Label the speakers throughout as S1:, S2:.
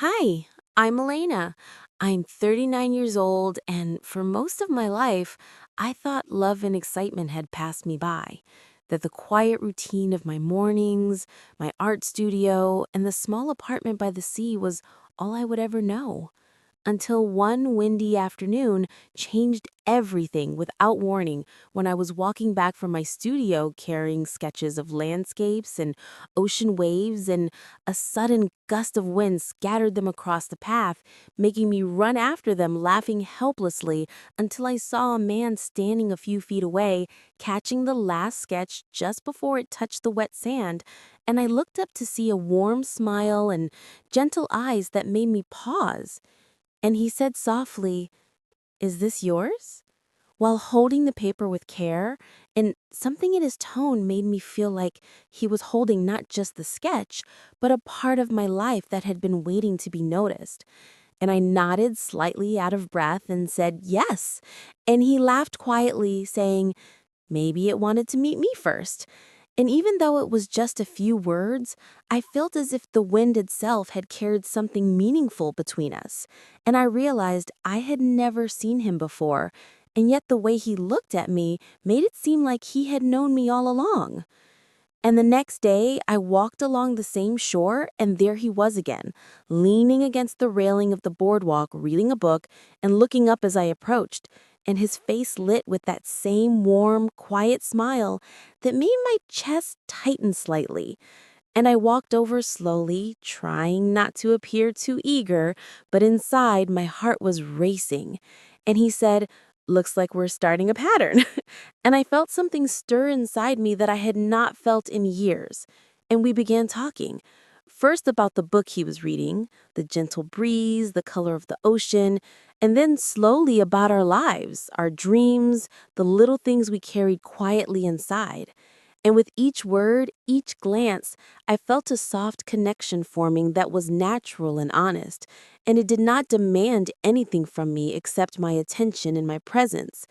S1: Hi, I'm Elena. I'm 39 years old, and for most of my life, I thought love and excitement had passed me by. That the quiet routine of my mornings, my art studio, and the small apartment by the sea was all I would ever know until one windy afternoon changed everything without warning when I was walking back from my studio carrying sketches of landscapes and ocean waves, and a sudden gust of wind scattered them across the path, making me run after them laughing helplessly until I saw a man standing a few feet away, catching the last sketch just before it touched the wet sand, and I looked up to see a warm smile and gentle eyes that made me pause. And he said softly, "Is this yours?" While holding the paper with care, and something in his tone made me feel like he was holding not just the sketch, but a part of my life that had been waiting to be noticed. And I nodded slightly out of breath and said, "Yes." And he laughed quietly, saying, "Maybe it wanted to meet me first." And even though it was just a few words, I felt as if the wind itself had carried something meaningful between us. And I realized I had never seen him before, and yet the way he looked at me made it seem like he had known me all along. And the next day, I walked along the same shore, and there he was again, leaning against the railing of the boardwalk, reading a book, and looking up as I approached, and his face lit with that same warm, quiet smile that made my chest tighten slightly. And I walked over slowly, trying not to appear too eager, but inside my heart was racing. And he said, "Looks like we're starting a pattern." And I felt something stir inside me that I had not felt in years. And we began talking. First about the book he was reading, the gentle breeze, the color of the ocean, and then slowly about our lives, our dreams, the little things we carried quietly inside. And with each word, each glance, I felt a soft connection forming that was natural and honest, and it did not demand anything from me except my attention and my presence.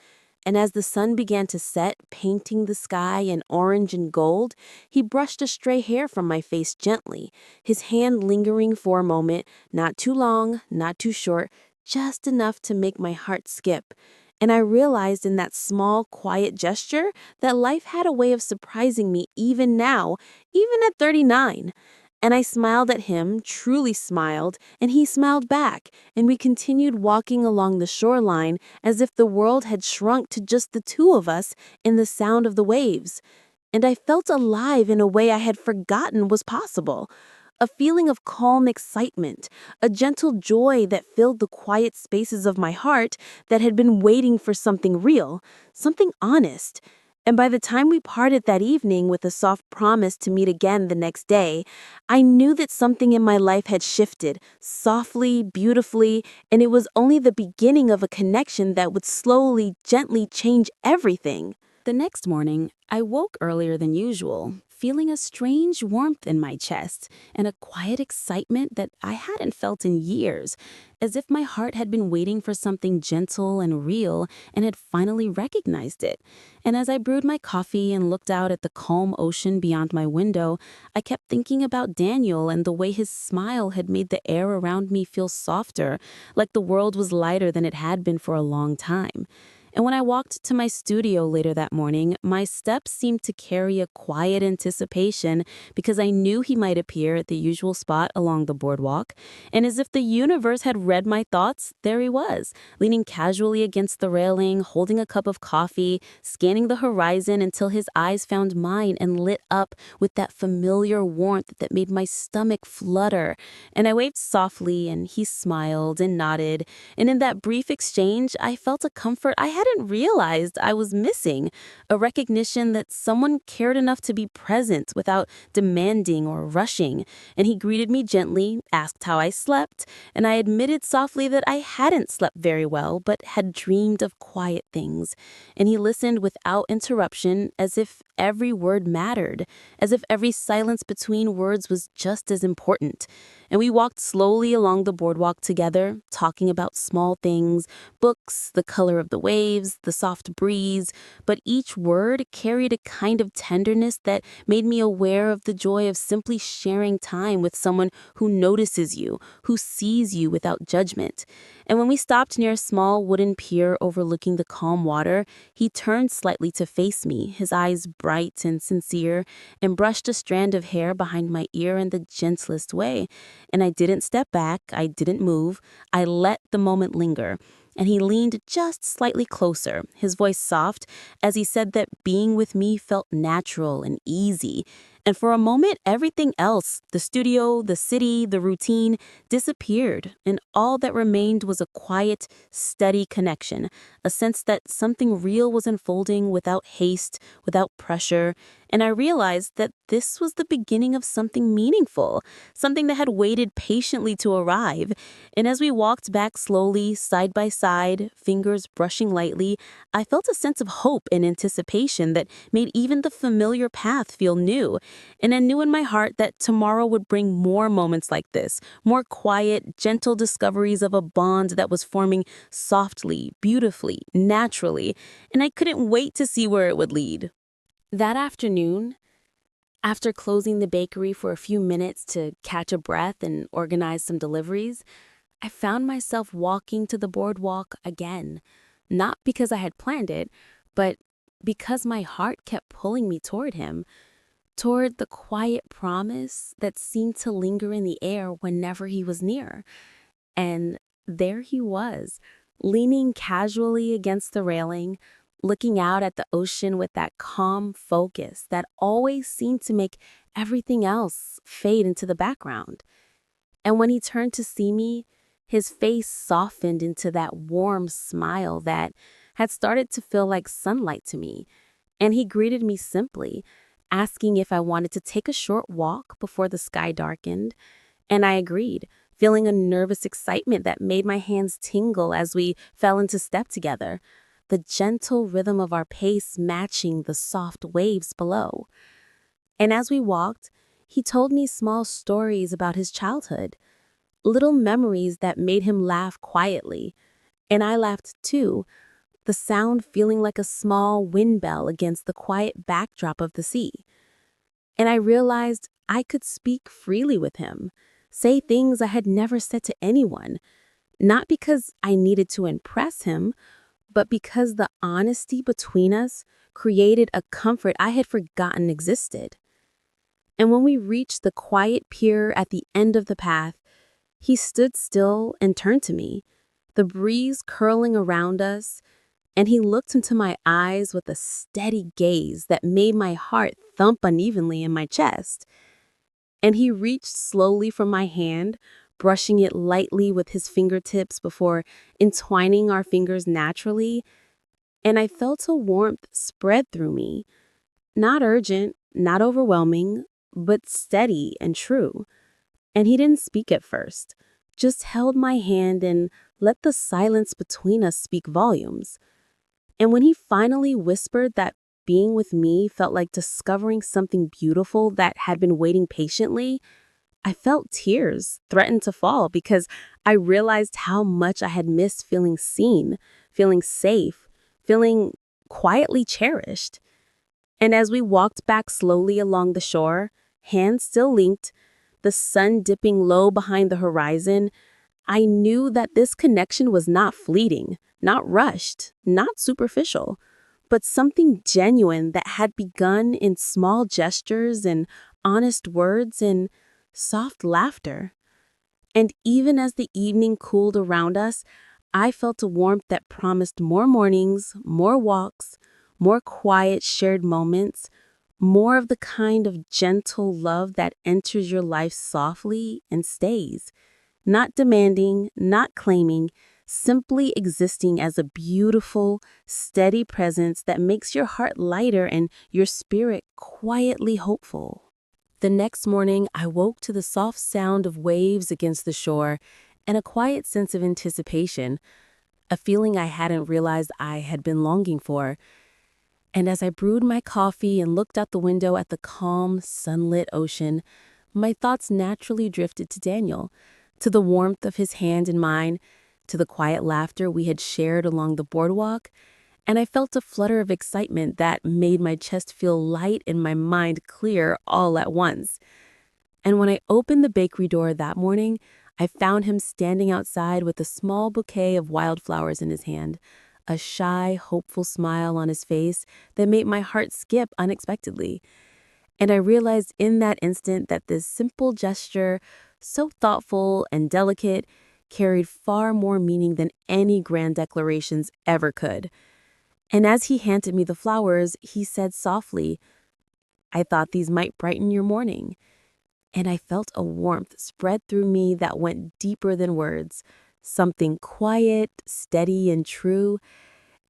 S1: And as the sun began to set, painting the sky in orange and gold, he brushed a stray hair from my face gently, his hand lingering for a moment, not too long, not too short, just enough to make my heart skip. And I realized in that small, quiet gesture that life had a way of surprising me even now, even at 39. And I smiled at him, truly smiled, and he smiled back, and we continued walking along the shoreline as if the world had shrunk to just the two of us in the sound of the waves. And I felt alive in a way I had forgotten was possible. A feeling of calm excitement, a gentle joy that filled the quiet spaces of my heart that had been waiting for something real, something honest. And by the time we parted that evening with a soft promise to meet again the next day, I knew that something in my life had shifted, softly, beautifully, and it was only the beginning of a connection that would slowly, gently change everything. The next morning, I woke earlier than usual, feeling a strange warmth in my chest and a quiet excitement that I hadn't felt in years, as if my heart had been waiting for something gentle and real and had finally recognized it. And as I brewed my coffee and looked out at the calm ocean beyond my window, I kept thinking about Daniel and the way his smile had made the air around me feel softer, like the world was lighter than it had been for a long time. And when I walked to my studio later that morning, my steps seemed to carry a quiet anticipation because I knew he might appear at the usual spot along the boardwalk. And as if the universe had read my thoughts, there he was, leaning casually against the railing, holding a cup of coffee, scanning the horizon until his eyes found mine and lit up with that familiar warmth that made my stomach flutter. And I waved softly, and he smiled and nodded. And in that brief exchange, I felt a comfort I hadn't realized I was missing, a recognition that someone cared enough to be present without demanding or rushing. And he greeted me gently, asked how I slept, and I admitted softly that I hadn't slept very well, but had dreamed of quiet things. And he listened without interruption, as if every word mattered, as if every silence between words was just as important. and we walked slowly along the boardwalk together, talking about small things, books, the color of the waves, the soft breeze, but each word carried a kind of tenderness that made me aware of the joy of simply sharing time with someone who notices you, who sees you without judgment. And when we stopped near a small wooden pier overlooking the calm water, he turned slightly to face me, his eyes bright and sincere, and brushed a strand of hair behind my ear in the gentlest way. And I didn't step back, I didn't move, I let the moment linger. And he leaned just slightly closer, his voice soft, as he said that being with me felt natural and easy. And for a moment, everything else, the studio, the city, the routine, disappeared, and all that remained was a quiet, steady connection, a sense that something real was unfolding without haste, without pressure. And I realized that this was the beginning of something meaningful, something that had waited patiently to arrive. And as we walked back slowly, side by side, fingers brushing lightly, I felt a sense of hope and anticipation that made even the familiar path feel new. And I knew in my heart that tomorrow would bring more moments like this, more quiet, gentle discoveries of a bond that was forming softly, beautifully, naturally, and I couldn't wait to see where it would lead. That afternoon, after closing the bakery for a few minutes to catch a breath and organize some deliveries, I found myself walking to the boardwalk again, not because I had planned it, but because my heart kept pulling me toward him, toward the quiet promise that seemed to linger in the air whenever he was near. And there he was, leaning casually against the railing, looking out at the ocean with that calm focus that always seemed to make everything else fade into the background. And when he turned to see me, his face softened into that warm smile that had started to feel like sunlight to me. And he greeted me simply, asking if I wanted to take a short walk before the sky darkened. And I agreed, feeling a nervous excitement that made my hands tingle as we fell into step together, the gentle rhythm of our pace matching the soft waves below. And as we walked, he told me small stories about his childhood, little memories that made him laugh quietly. And I laughed too, the sound feeling like a small wind bell against the quiet backdrop of the sea. And I realized I could speak freely with him, say things I had never said to anyone, not because I needed to impress him, but because the honesty between us created a comfort I had forgotten existed. And when we reached the quiet pier at the end of the path, he stood still and turned to me, the breeze curling around us, and he looked into my eyes with a steady gaze that made my heart thump unevenly in my chest. And he reached slowly for my hand, brushing it lightly with his fingertips before entwining our fingers naturally, and I felt a warmth spread through me, not urgent, not overwhelming, but steady and true. And he didn't speak at first, just held my hand and let the silence between us speak volumes. And when he finally whispered that being with me felt like discovering something beautiful that had been waiting patiently, I felt tears threaten to fall because I realized how much I had missed feeling seen, feeling safe, feeling quietly cherished. And as we walked back slowly along the shore, hands still linked, the sun dipping low behind the horizon, I knew that this connection was not fleeting, not rushed, not superficial, but something genuine that had begun in small gestures and honest words and soft laughter. And even as the evening cooled around us, I felt a warmth that promised more mornings, more walks, more quiet shared moments, more of the kind of gentle love that enters your life softly and stays. Not demanding, not claiming, simply existing as a beautiful, steady presence that makes your heart lighter and your spirit quietly hopeful. The next morning, I woke to the soft sound of waves against the shore and a quiet sense of anticipation, a feeling I hadn't realized I had been longing for. And as I brewed my coffee and looked out the window at the calm, sunlit ocean, my thoughts naturally drifted to Daniel, to the warmth of his hand in mine, to the quiet laughter we had shared along the boardwalk, and I felt a flutter of excitement that made my chest feel light and my mind clear all at once. And when I opened the bakery door that morning, I found him standing outside with a small bouquet of wildflowers in his hand, a shy, hopeful smile on his face that made my heart skip unexpectedly. And I realized in that instant that this simple gesture, so thoughtful and delicate, carried far more meaning than any grand declarations ever could. And as he handed me the flowers, he said softly, "I thought these might brighten your morning." And I felt a warmth spread through me that went deeper than words, something quiet, steady, and true.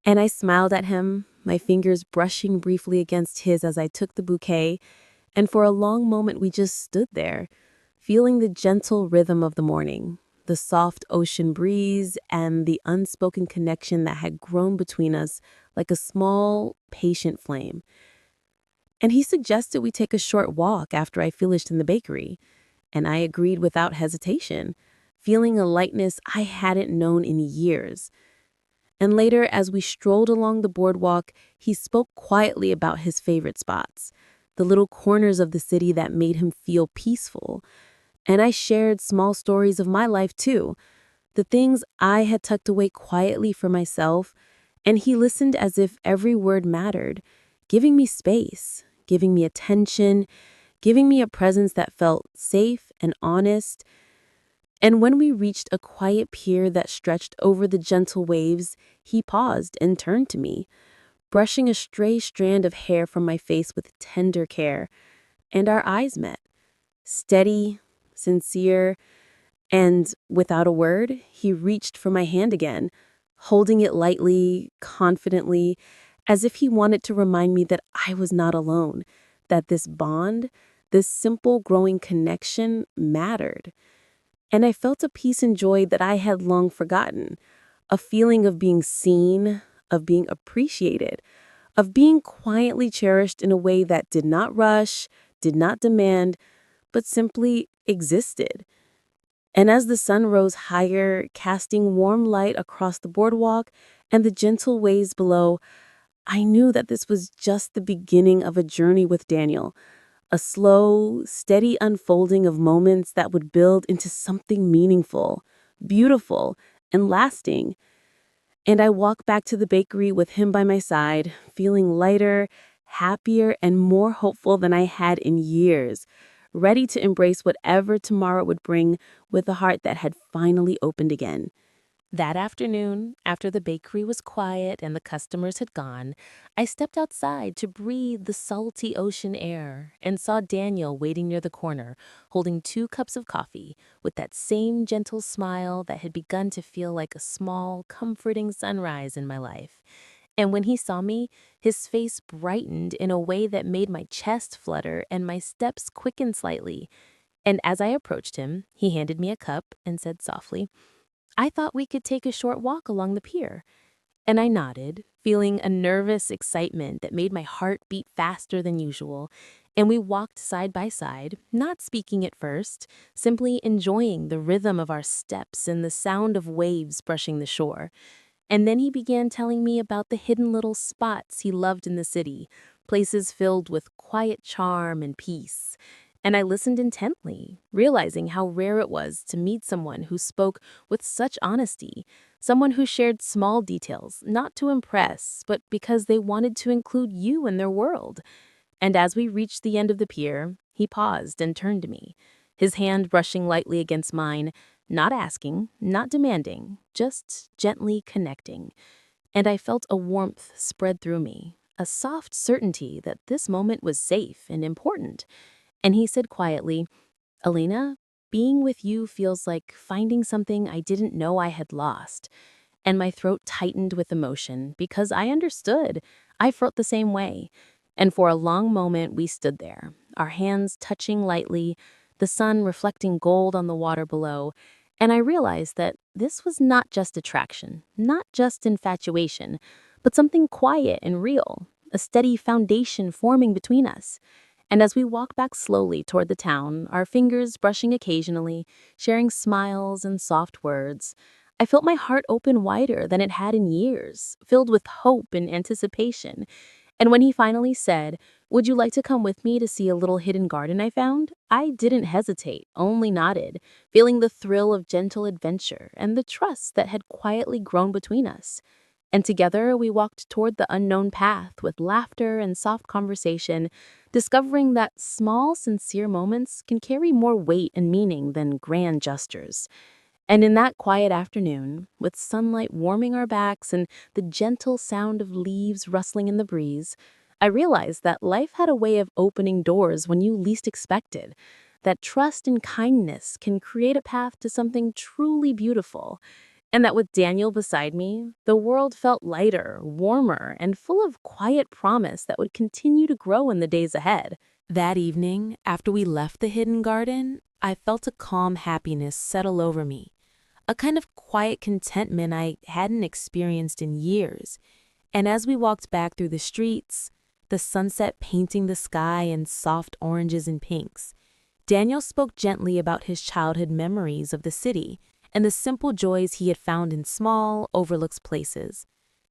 S1: And I smiled at him, my fingers brushing briefly against his as I took the bouquet, and for a long moment we just stood there, feeling the gentle rhythm of the morning, the soft ocean breeze, and the unspoken connection that had grown between us like a small, patient flame. And he suggested we take a short walk after I finished in the bakery, and I agreed without hesitation, feeling a lightness I hadn't known in years. And later, as we strolled along the boardwalk, he spoke quietly about his favorite spots, the little corners of the city that made him feel peaceful. And I shared small stories of my life too, the things I had tucked away quietly for myself, and he listened as if every word mattered, giving me space, giving me attention, giving me a presence that felt safe and honest. And when we reached a quiet pier that stretched over the gentle waves, he paused and turned to me, brushing a stray strand of hair from my face with tender care, and our eyes met, steady, sincere, and without a word, he reached for my hand again, holding it lightly, confidently, as if he wanted to remind me that I was not alone, that this bond, this simple growing connection mattered. And I felt a peace and joy that I had long forgotten, a feeling of being seen, of being appreciated, of being quietly cherished in a way that did not rush, did not demand, but simply existed. And as the sun rose higher, casting warm light across the boardwalk and the gentle waves below, I knew that this was just the beginning of a journey with Daniel, a slow, steady unfolding of moments that would build into something meaningful, beautiful, and lasting. And I walked back to the bakery with him by my side, feeling lighter, happier, and more hopeful than I had in years, ready to embrace whatever tomorrow would bring with a heart that had finally opened again. That afternoon, after the bakery was quiet and the customers had gone, I stepped outside to breathe the salty ocean air and saw Daniel waiting near the corner, holding 2 cups of coffee, with that same gentle smile that had begun to feel like a small, comforting sunrise in my life. And when he saw me, his face brightened in a way that made my chest flutter and my steps quicken slightly. And as I approached him, he handed me a cup and said softly, "I thought we could take a short walk along the pier." And I nodded, feeling a nervous excitement that made my heart beat faster than usual. And we walked side by side, not speaking at first, simply enjoying the rhythm of our steps and the sound of waves brushing the shore. And then he began telling me about the hidden little spots he loved in the city, places filled with quiet charm and peace. And I listened intently, realizing how rare it was to meet someone who spoke with such honesty, someone who shared small details, not to impress, but because they wanted to include you in their world. And as we reached the end of the pier, he paused and turned to me, his hand brushing lightly against mine, not asking, not demanding, just gently connecting. And I felt a warmth spread through me, a soft certainty that this moment was safe and important. And he said quietly, "Elena, being with you feels like finding something I didn't know I had lost." And my throat tightened with emotion because I understood. I felt the same way. And for a long moment, we stood there, our hands touching lightly, the sun reflecting gold on the water below. And I realized that this was not just attraction, not just infatuation, but something quiet and real, a steady foundation forming between us.
S2: And as we walked back slowly toward the town, our fingers brushing occasionally, sharing smiles and soft words, I felt my heart open wider than it had in years, filled with hope and anticipation. And when he finally said, "Would you like to come with me to see a little hidden garden I found?" I didn't hesitate, only nodded, feeling the thrill of gentle adventure and the trust that had quietly grown between us. And together we walked toward the unknown path with laughter and soft conversation, discovering that small, sincere moments can carry more weight and meaning than grand gestures. And in that quiet afternoon, with sunlight warming our backs and the gentle sound of leaves rustling in the breeze, I realized that life had a way of opening doors when you least expected, that trust and kindness can create a path to something truly beautiful, and that with Daniel beside me, the world felt lighter, warmer, and full of quiet promise that would continue to grow in the days ahead.
S1: That evening, after we left the hidden garden, I felt a calm happiness settle over me, a kind of quiet contentment I hadn't experienced in years. And as we walked back through the streets, the sunset painting the sky in soft oranges and pinks, Daniel spoke gently about his childhood memories of the city and the simple joys he had found in small, overlooked places.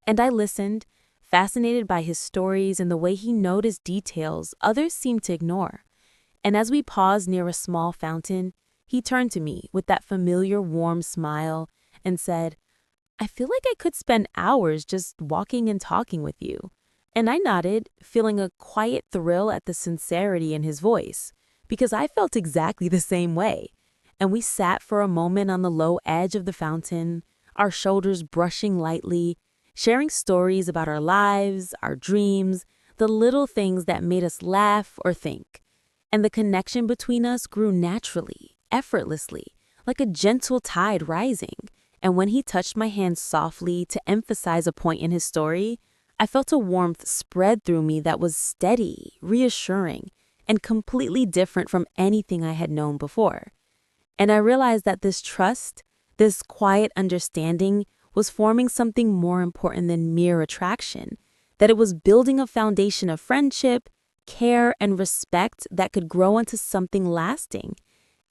S1: And I listened, fascinated by his stories and the way he noticed details others seemed to ignore. And as we paused near a small fountain, he turned to me with that familiar warm smile and said, "I feel like I could spend hours just walking and talking with you." And I nodded, feeling a quiet thrill at the sincerity in his voice, because I felt exactly the same way. And we sat for a moment on the low edge of the fountain, our shoulders brushing lightly, sharing stories about our lives, our dreams, the little things that made us laugh or think. And the connection between us grew naturally, effortlessly, like a gentle tide rising. And when he touched my hand softly to emphasize a point in his story, I felt a warmth spread through me that was steady, reassuring, and completely different from anything I had known before. And I realized that this trust, this quiet understanding, was forming something more important than mere attraction, that it was building a foundation of friendship, care, and respect that could grow into something lasting.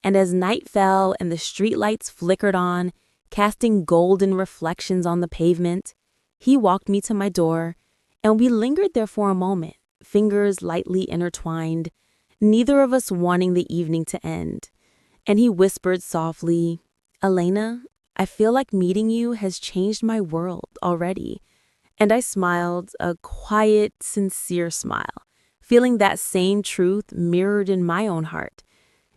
S1: And as night fell and the streetlights flickered on, casting golden reflections on the pavement, he walked me to my door, and we lingered there for a moment, fingers lightly intertwined, neither of us wanting the evening to end. And he whispered softly, "Elena, I feel like meeting you has changed my world already." And I smiled, a quiet, sincere smile, feeling that same truth mirrored in my own heart.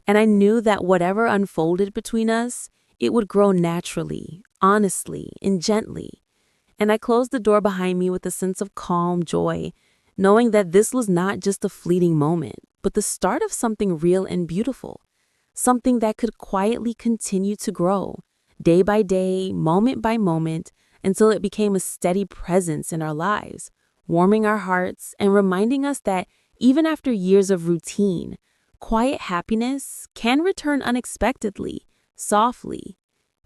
S1: And I knew that whatever unfolded between us, it would grow naturally, honestly, and gently. And I closed the door behind me with a sense of calm joy, knowing that this was not just a fleeting moment, but the start of something real and beautiful, something that could quietly continue to grow, day by day, moment by moment, until it became a steady presence in our lives, warming our hearts and reminding us that even after years of routine, quiet happiness can return unexpectedly, softly,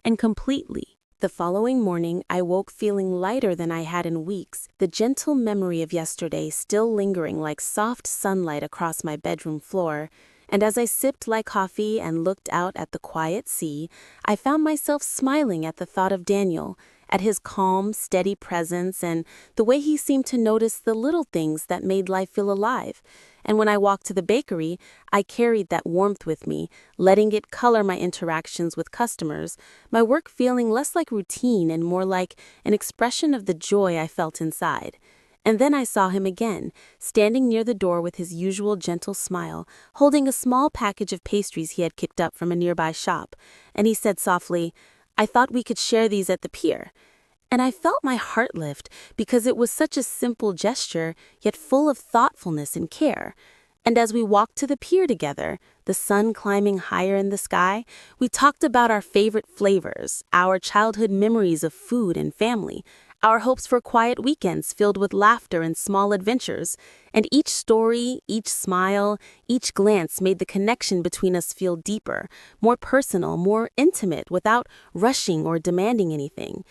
S1: and completely. The following morning, I woke feeling lighter than I had in weeks, the gentle memory of yesterday still lingering like soft sunlight across my bedroom floor. And as I sipped my coffee and looked out at the quiet sea, I found myself smiling at the thought of Daniel, at his calm, steady presence and the way he seemed to notice the little things that made life feel alive. And when I walked to the bakery, I carried that warmth with me, letting it color my interactions with customers, my work feeling less like routine and more like an expression of the joy I felt inside. And then I saw him again, standing near the door with his usual gentle smile, holding a small package of pastries he had kicked up from a nearby shop. And he said softly, "I thought we could share these at the pier." And I felt my heart lift because it was such a simple gesture, yet full of thoughtfulness and care. And as we walked to the pier together, the sun climbing higher in the sky, we talked about our favorite flavors, our childhood memories of food and family, our hopes for quiet weekends filled with laughter and small adventures. And each story, each smile, each glance made the connection between us feel deeper, more personal, more intimate, without rushing or demanding anything.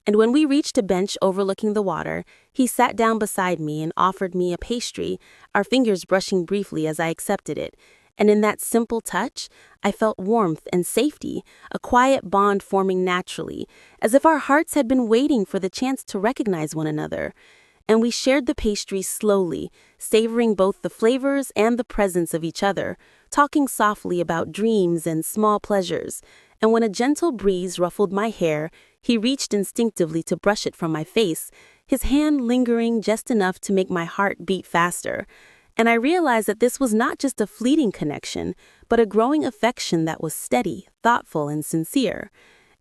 S1: And when we reached a bench overlooking the water, he sat down beside me and offered me a pastry, our fingers brushing briefly as I accepted it. And in that simple touch, I felt warmth and safety, a quiet bond forming naturally, as if our hearts had been waiting for the chance to recognize one another. And we shared the pastry slowly, savoring both the flavors and the presence of each other, talking softly about dreams and small pleasures. And when a gentle breeze ruffled my hair, he reached instinctively to brush it from my face, his hand lingering just enough to make my heart beat faster. And I realized that this was not just a fleeting connection, but a growing affection that was steady, thoughtful, and sincere.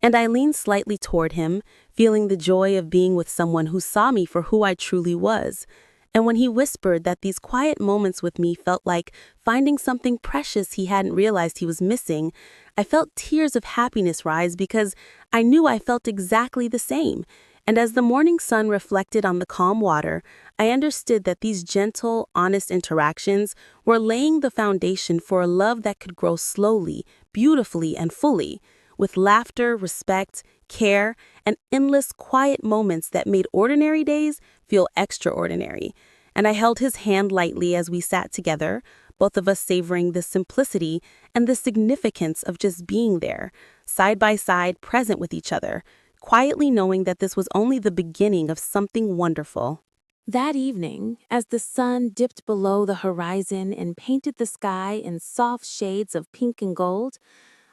S1: And I leaned slightly toward him, feeling the joy of being with someone who saw me for who I truly was. And when he whispered that these quiet moments with me felt like finding something precious he hadn't realized he was missing, I felt tears of happiness rise because I knew I felt exactly the same. And as the morning sun reflected on the calm water, I understood that these gentle, honest interactions were laying the foundation for a love that could grow slowly, beautifully, and fully, with laughter, respect, care, and endless quiet moments that made ordinary days feel extraordinary. And I held his hand lightly as we sat together, both of us savoring the simplicity and the significance of just being there, side by side, present with each other, quietly knowing that this was only the beginning of something wonderful. That evening, as the sun dipped below the horizon and painted the sky in soft shades of pink and gold,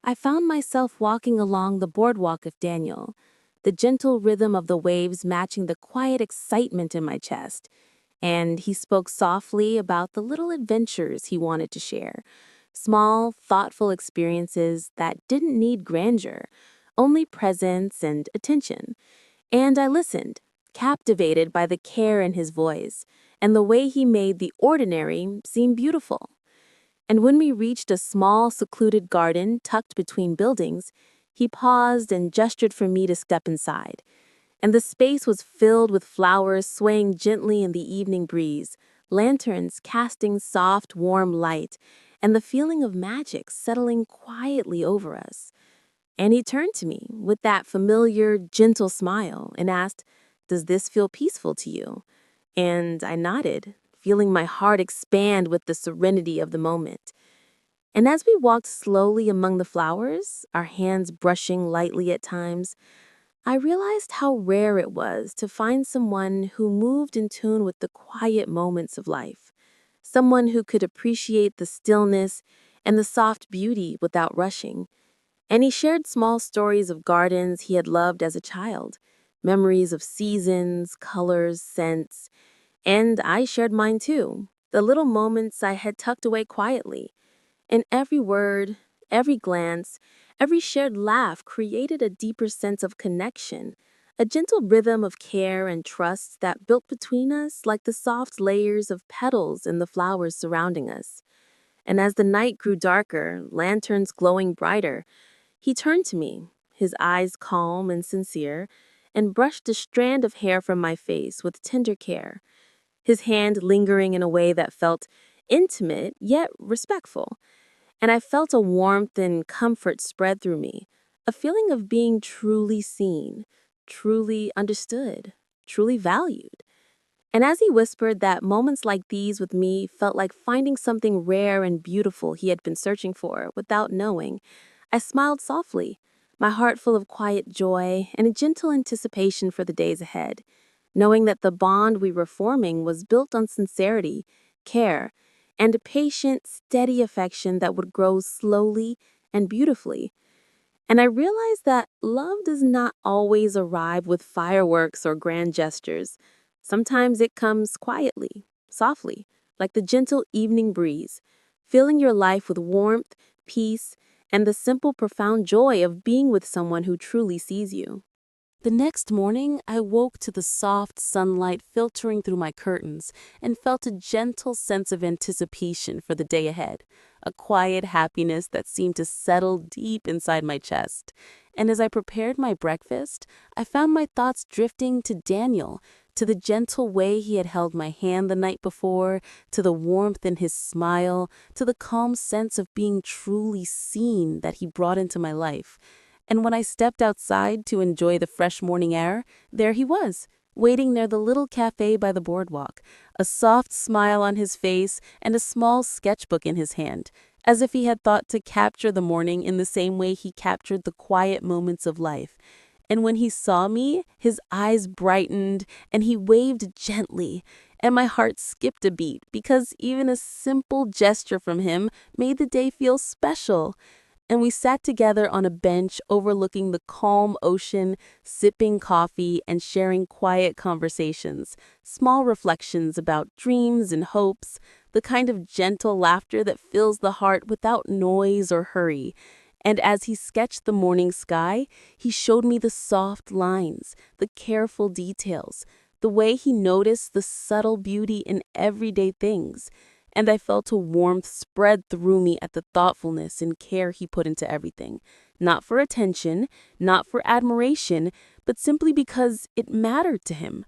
S1: I found myself walking along the boardwalk of Daniel, the gentle rhythm of the waves matching the quiet excitement in my chest. And he spoke softly about the little adventures he wanted to share, small, thoughtful experiences that didn't need grandeur, only presence and attention. And I listened, captivated by the care in his voice and the way he made the ordinary seem beautiful. And when we reached a small, secluded garden tucked between buildings, he paused and gestured for me to step inside. And the space was filled with flowers swaying gently in the evening breeze, lanterns casting soft, warm light, and the feeling of magic settling quietly over us. And he turned to me with that familiar, gentle smile and asked, "Does this feel peaceful to you?" And I nodded, feeling my heart expand with the serenity of the moment. And as we walked slowly among the flowers, our hands brushing lightly at times, I realized how rare it was to find someone who moved in tune with the quiet moments of life, someone who could appreciate the stillness and the soft beauty without rushing. And he shared small stories of gardens he had loved as a child, memories of seasons, colors, scents, and I shared mine too, the little moments I had tucked away quietly. And every word, every glance, every shared laugh created a deeper sense of connection, a gentle rhythm of care and trust that built between us like the soft layers of petals in the flowers surrounding us. And as the night grew darker, lanterns glowing brighter, he turned to me, his eyes calm and sincere, and brushed a strand of hair from my face with tender care, his hand lingering in a way that felt intimate yet respectful. And I felt a warmth and comfort spread through me, a feeling of being truly seen, truly understood, truly valued. And as he whispered that moments like these with me felt like finding something rare and beautiful he had been searching for without knowing, I smiled softly, my heart full of quiet joy and a gentle anticipation for the days ahead, knowing that the bond we were forming was built on sincerity, care, and a patient, steady affection that would grow slowly and beautifully. And I realized that love does not always arrive with fireworks or grand gestures. Sometimes it comes quietly, softly, like the gentle evening breeze, filling your life with warmth, peace, and the simple, profound joy of being with someone who truly sees you. The next morning, I woke to the soft sunlight filtering through my curtains and felt a gentle sense of anticipation for the day ahead, a quiet happiness that seemed to settle deep inside my chest. And as I prepared my breakfast, I found my thoughts drifting to Daniel, to the gentle way he had held my hand the night before, to the warmth in his smile, to the calm sense of being truly seen that he brought into my life. And when I stepped outside to enjoy the fresh morning air, there he was, waiting near the little cafe by the boardwalk, a soft smile on his face and a small sketchbook in his hand, as if he had thought to capture the morning in the same way he captured the quiet moments of life. And when he saw me, his eyes brightened and he waved gently, and my heart skipped a beat because even a simple gesture from him made the day feel special. And we sat together on a bench overlooking the calm ocean, sipping coffee and sharing quiet conversations, small reflections about dreams and hopes, the kind of gentle laughter that fills the heart without noise or hurry. And as he sketched the morning sky, he showed me the soft lines, the careful details, the way he noticed the subtle beauty in everyday things. And I felt a warmth spread through me at the thoughtfulness and care he put into everything. Not for attention, not for admiration, but simply because it mattered to him.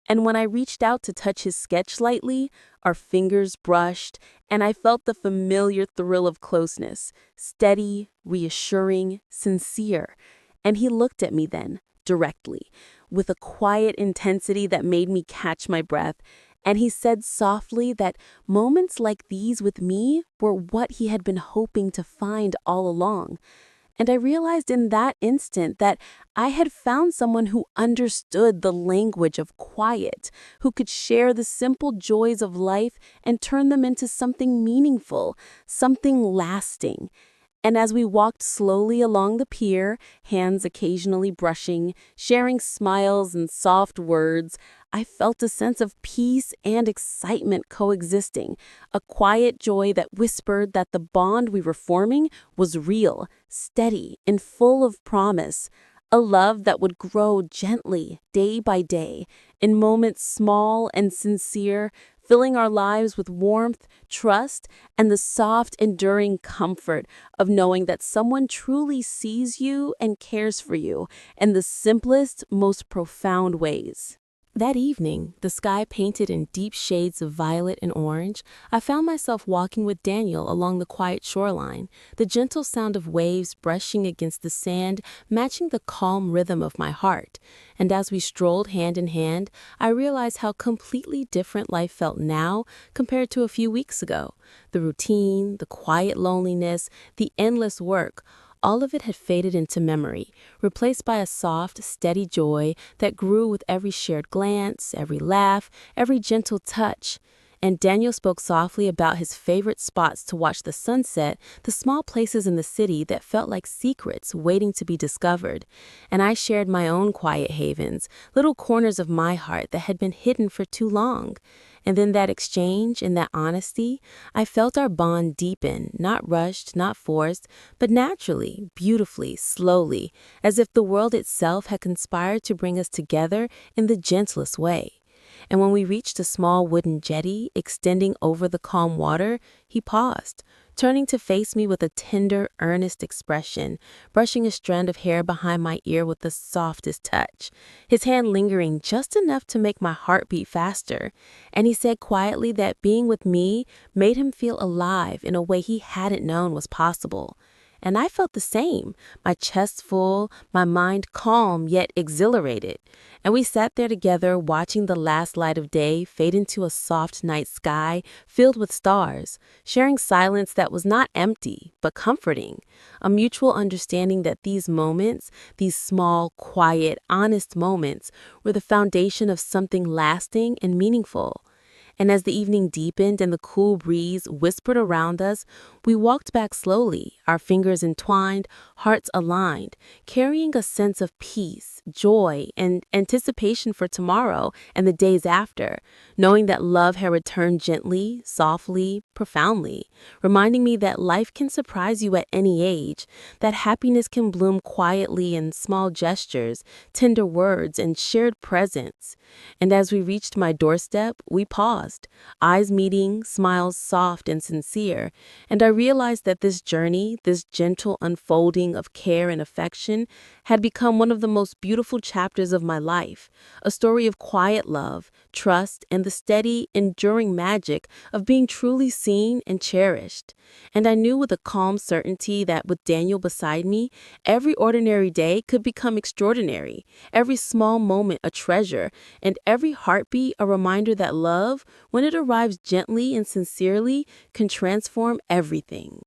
S1: And when I reached out to touch his sketch lightly, our fingers brushed, and I felt the familiar thrill of closeness, steady, reassuring, sincere. And he looked at me then, directly, with a quiet intensity that made me catch my breath, and he said softly that moments like these with me were what he had been hoping to find all along. And I realized in that instant that I had found someone who understood the language of quiet, who could share the simple joys of life and turn them into something meaningful, something lasting. And as we walked slowly along the pier, hands occasionally brushing, sharing smiles and soft words, I felt a sense of peace and excitement coexisting, a quiet joy that whispered that the bond we were forming was real, steady, and full of promise. A love that would grow gently, day by day, in moments small and sincere, filling our lives with warmth, trust, and the soft, enduring comfort of knowing that someone truly sees you and cares for you in the simplest, most profound ways. That evening, the sky painted in deep shades of violet and orange, I found myself walking with Daniel along the quiet shoreline, the gentle sound of waves brushing against the sand matching the calm rhythm of my heart. And as we strolled hand in hand, I realized how completely different life felt now compared to a few weeks ago. The routine, the quiet loneliness, the endless work, all of it had faded into memory, replaced by a soft, steady joy that grew with every shared glance, every laugh, every gentle touch. And Daniel spoke softly about his favorite spots to watch the sunset, the small places in the city that felt like secrets waiting to be discovered. And I shared my own quiet havens, little corners of my heart that had been hidden for too long. And in that exchange, in that honesty, I felt our bond deepen, not rushed, not forced, but naturally, beautifully, slowly, as if the world itself had conspired to bring us together in the gentlest way. And when we reached a small wooden jetty extending over the calm water, he paused, turning to face me with a tender, earnest expression, brushing a strand of hair behind my ear with the softest touch, his hand lingering just enough to make my heart beat faster. And he said quietly that being with me made him feel alive in a way he hadn't known was possible. And I felt the same, my chest full, my mind calm yet exhilarated. And we sat there together watching the last light of day fade into a soft night sky filled with stars, sharing silence that was not empty, but comforting, a mutual understanding that these moments, these small, quiet, honest moments, were the foundation of something lasting and meaningful. And as the evening deepened and the cool breeze whispered around us, we walked back slowly, our fingers entwined, hearts aligned, carrying a sense of peace, joy, and anticipation for tomorrow and the days after, knowing that love had returned gently, softly, profoundly, reminding me that life can surprise you at any age, that happiness can bloom quietly in small gestures, tender words, and shared presence. And as we reached my doorstep, we paused, eyes meeting, smiles soft and sincere, and I realized that this journey, this gentle unfolding unfolding of care and affection had become one of the most beautiful chapters of my life, a story of quiet love, trust, and the steady, enduring magic of being truly seen and cherished. And I knew with a calm certainty that with Daniel beside me, every ordinary day could become extraordinary, every small moment a treasure, and every heartbeat a reminder that love, when it arrives gently and sincerely, can transform everything.